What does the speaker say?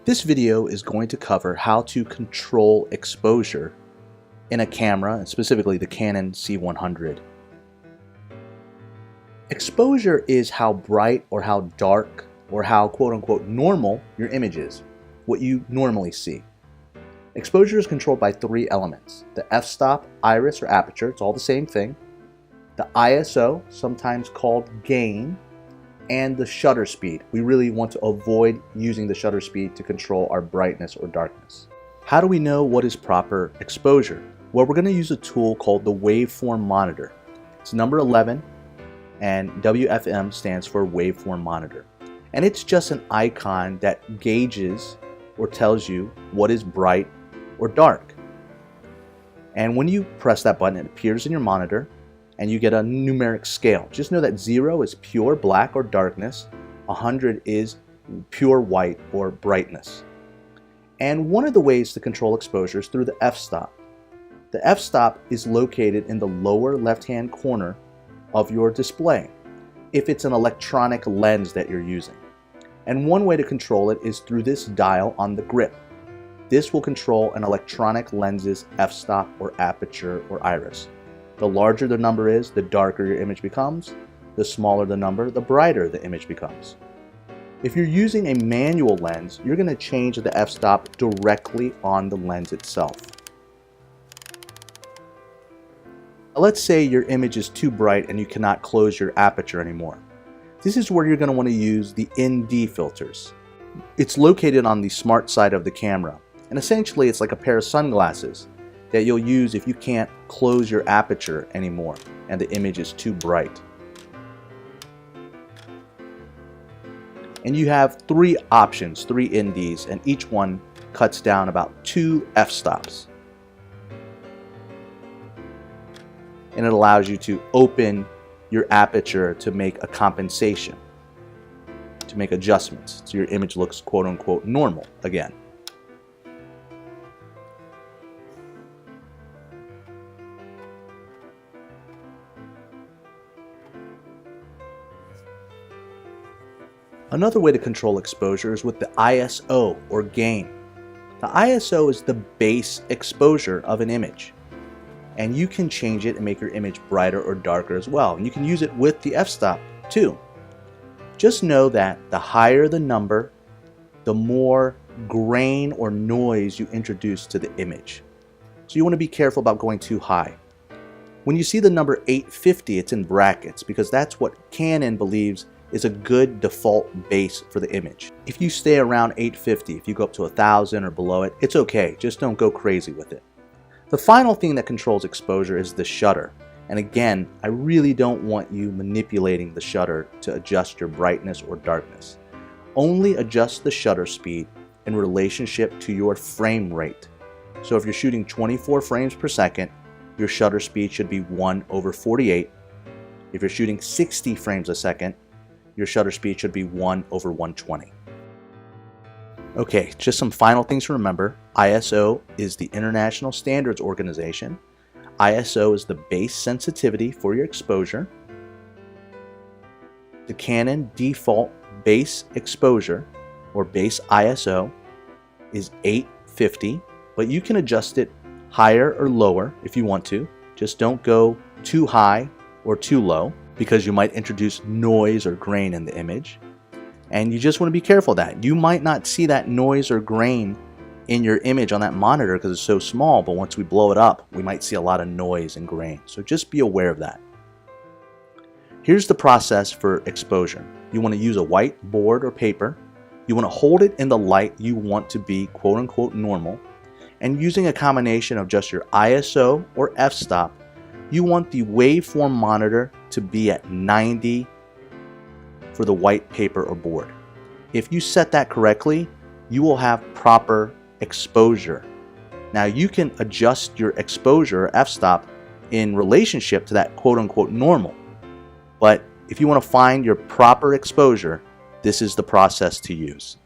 This video is going to cover how to control exposure in a camera, and specifically the Canon C100. Exposure is how bright or how dark or how quote-unquote normal your image is, what you normally see. Exposure is controlled by three elements: the f-stop, iris, or aperture, it's all the same thing, the ISO, sometimes called gain, and the shutter speed. We really want to avoid using the shutter speed to control our brightness or darkness. How do we know what is proper exposure? Well, we're going to use a tool called the waveform monitor. It's number 11, and WFM stands for waveform monitor. And it's just an icon that gauges or tells you what is bright or dark. And when you press that button, it appears in your monitor and you get a numeric scale. Just know that 0 is pure black or darkness, 100 is pure white or brightness. And one of the ways to control exposure is through the f-stop. The f-stop is located in the lower left-hand corner of your display if it's an electronic lens that you're using. And one way to control it is through this dial on the grip. This will control an electronic lens's f-stop or aperture or iris. The larger the number is, the darker your image becomes. The smaller the number, the brighter the image becomes. If you're using a manual lens, you're going to change the f-stop directly on the lens itself. Let's say your image is too bright and you cannot close your aperture anymore. This is where you're going to want to use the ND filters. It's located on the smart side of the camera, and essentially it's like a pair of sunglasses that you'll use if you can't close your aperture anymore and the image is too bright. And you have three options, three NDs, and each one cuts down about 2 f-stops. And it allows you to open your aperture to make a compensation, to make adjustments so your image looks quote-unquote normal again. Another way to control exposure is with the ISO or gain. The ISO is the base exposure of an image, and you can change it and make your image brighter or darker as well. And you can use it with the f-stop too. Just know that the higher the number, the more grain or noise you introduce to the image. So you want to be careful about going too high. When you see the number 850, it's in brackets because that's what Canon believes is a good default base for the image. If you stay around 850, if you go up to 1000 or below it, it's okay. Just don't go crazy with it. The final thing that controls exposure is the shutter. And again, I really don't want you manipulating the shutter to adjust your brightness or darkness. Only adjust the shutter speed in relationship to your frame rate. So if you're shooting 24 frames per second, your shutter speed should be 1/48. If you're shooting 60 frames a second, your shutter speed should be 1/120. Okay, just some final things to remember. ISO is the International Standards Organization. ISO is the base sensitivity for your exposure. The Canon default base exposure or base ISO is 850, but you can adjust it higher or lower if you want to. Just don't go too high or too low, because you might introduce noise or grain in the image. And you just want to be careful of that. You might not see that noise or grain in your image on that monitor because it's so small, but once we blow it up, we might see a lot of noise and grain. So just be aware of that. Here's the process for exposure. You want to use a white board or paper. You want to hold it in the light you want to be quote-unquote normal. And using a combination of just your ISO or f-stop, you want the waveform monitor to be at 90 for the white paper or board. If you set that correctly, you will have proper exposure. Now you can adjust your exposure or f-stop in relationship to that quote-unquote normal. But if you want to find your proper exposure, this is the process to use.